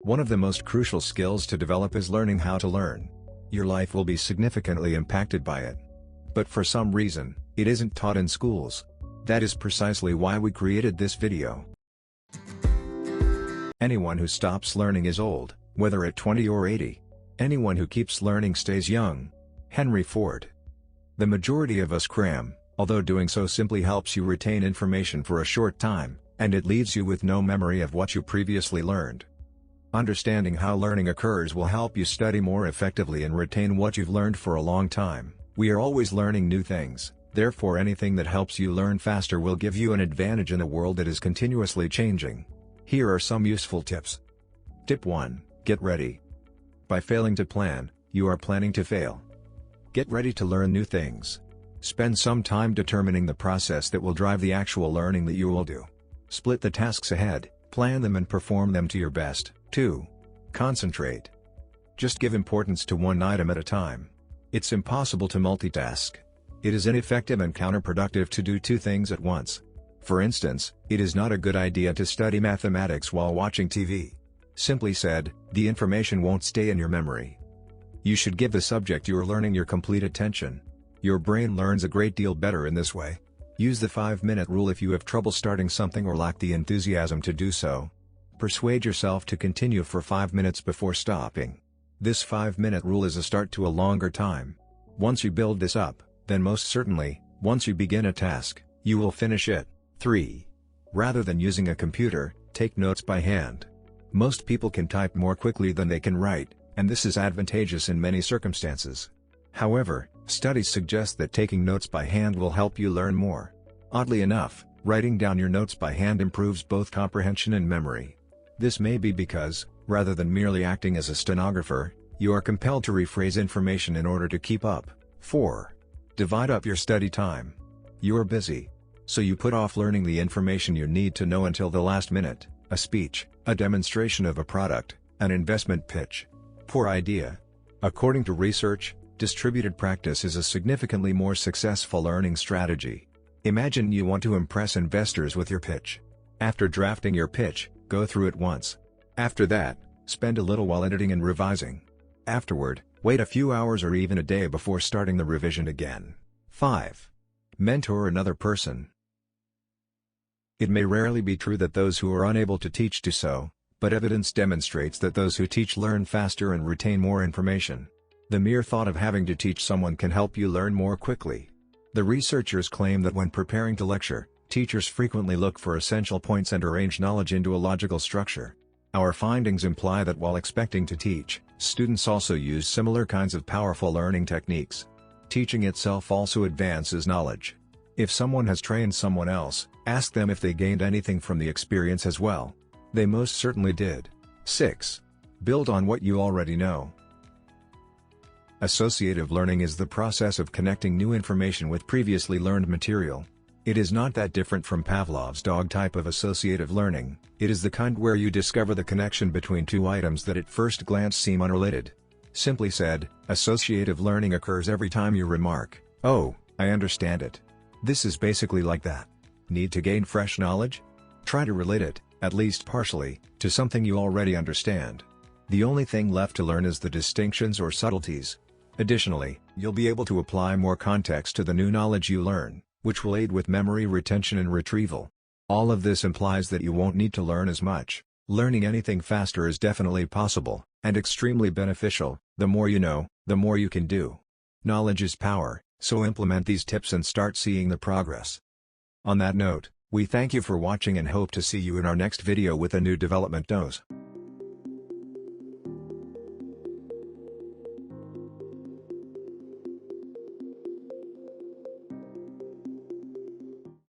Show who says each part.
Speaker 1: One of the most crucial skills to develop is learning how to learn. Your life will be significantly impacted by it. But for some reason, it isn't taught in schools. That is precisely why we created this video. Anyone who stops learning is old, whether at 20 or 80. Anyone who keeps learning stays young. Henry Ford. The majority of us cram, although doing so simply helps you retain information for a short time, and it leaves you with no memory of what you previously learned. Understanding how learning occurs will help you study more effectively and retain what you've learned for a long time. We are always learning new things, therefore anything that helps you learn faster will give you an advantage in a world that is continuously changing. Here are some useful tips. Tip 1. Get ready. By failing to plan, you are planning to fail. Get ready to learn new things. Spend some time determining the process that will drive the actual learning that you will do. Split the tasks ahead, plan them and perform them to your best. 2. Concentrate. Just give importance to one item at a time. It's impossible to multitask. It is ineffective and counterproductive to do two things at once. For instance, it is not a good idea to study mathematics while watching TV. Simply said, the information won't stay in your memory. You should give the subject you are learning your complete attention. Your brain learns a great deal better in this way. Use the 5-minute rule if you have trouble starting something or lack the enthusiasm to do so. Persuade yourself to continue for 5 minutes before stopping. This 5-minute rule is a start to a longer time. Once you build this up, then most certainly, once you begin a task, you will finish it. 3. Rather than using a computer, take notes by hand. Most people can type more quickly than they can write, and this is advantageous in many circumstances. However, studies suggest that taking notes by hand will help you learn more. Oddly enough, writing down your notes by hand improves both comprehension and memory. This may be because, rather than merely acting as a stenographer, you are compelled to rephrase information in order to keep up. 4. Divide up your study time. You are busy. So you put off learning the information you need to know until the last minute, a speech, a demonstration of a product, an investment pitch. Poor idea. According to research, distributed practice is a significantly more successful learning strategy. Imagine you want to impress investors with your pitch. After drafting your pitch, go through it once. After that, spend a little while editing and revising. Afterward, wait a few hours or even a day before starting the revision again. 5. Mentor another person. It may rarely be true that those who are unable to teach do so, but evidence demonstrates that those who teach learn faster and retain more information. The mere thought of having to teach someone can help you learn more quickly. The researchers claim that when preparing to lecture, teachers frequently look for essential points and arrange knowledge into a logical structure. Our findings imply that while expecting to teach, students also use similar kinds of powerful learning techniques. Teaching itself also advances knowledge. If someone has trained someone else, ask them if they gained anything from the experience as well. They most certainly did. 6. Build on what you already know. Associative learning is the process of connecting new information with previously learned material. It is not that different from Pavlov's dog type of associative learning. It is the kind where you discover the connection between two items that at first glance seem unrelated. Simply said, associative learning occurs every time you remark, "Oh, I understand it." This is basically like that. Need to gain fresh knowledge? Try to relate it, at least partially, to something you already understand. The only thing left to learn is the distinctions or subtleties. Additionally, you'll be able to apply more context to the new knowledge you learn, which will aid with memory retention and retrieval. All of this implies that you won't need to learn as much. Learning anything faster is definitely possible, and extremely beneficial. The more you know, the more you can do. Knowledge is power, so implement these tips and start seeing the progress. On that note, we thank you for watching and hope to see you in our next video with a new development dose.